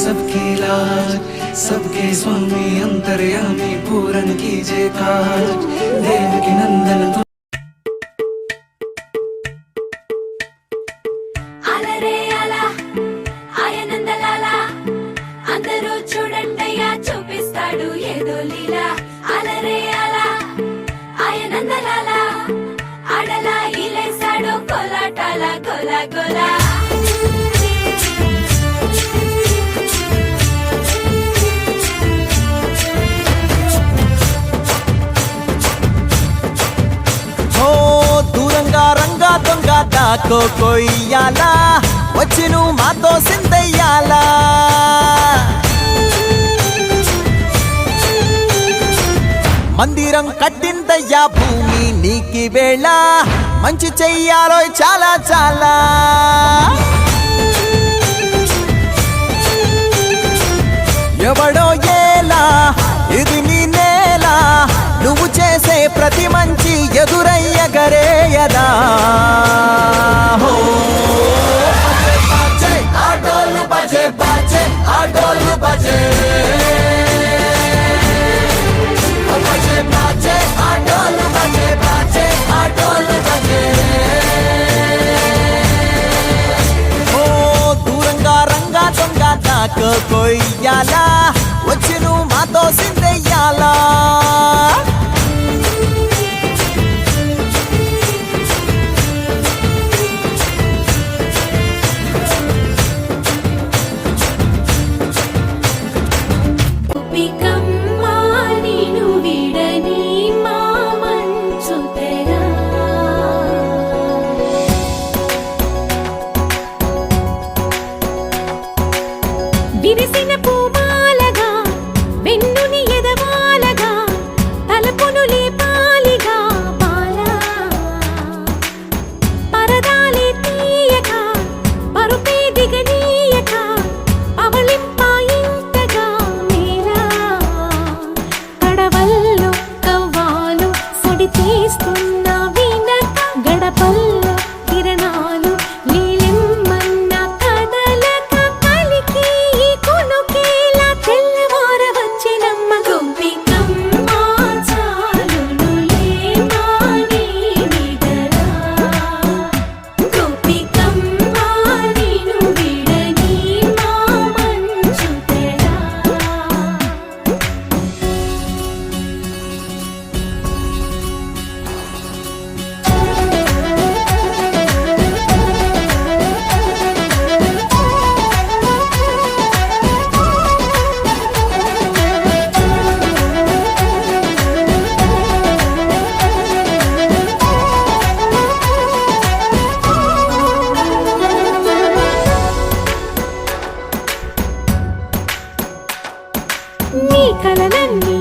सबकी लाज, सबके स्वामी अंतर्यामी पूरन कीजिए काज। देवकी नंदन అలరే అలా ఆయనందలాలా అందరూ చూడండయ్యా చూపిస్తాడు ఏదో లీలా అలరే అలా ఆయనందలాలా ఆడలా ఇలేసాడు కోలాటాల గోలా గోలా దూరంగా రంగా దొంగ దాకో కొయ్యాలా వచ్చి నువ్వు మాతో సిందయ్యాలా మందిరం కట్టిందయ్యా భూమి నీకి వేళ మంచి చెయ్యాలో చాలా చాలా ఎవడో ఏలా ఇది నీ నేల నువ్వు చేసే ప్రతి మంచి ఎదురయ్యగరేయదా ఆటోలు బజే బజే ఆటోలు బజే బజే ఆటోలు బజే బజే ఆటోలు బజే ఓ దూరంగా రంగా దొంగ దాకా కొయ్యాలా వచ్చి నువ్వు మాతో సిందెయ్యాలా విరిసిన పూమాలగా వెన్నుని ఎదవాలగా తలపును లేపాలిగా బాలా పరదాలే తీయక పరుపే దిగనీయక పవళింపాయింతగా మేరా కడవల్లో కవ్వాలు సడి తీస్తున్న వీణక గడపల్లో కిరణాలు నీ కలలన్నీ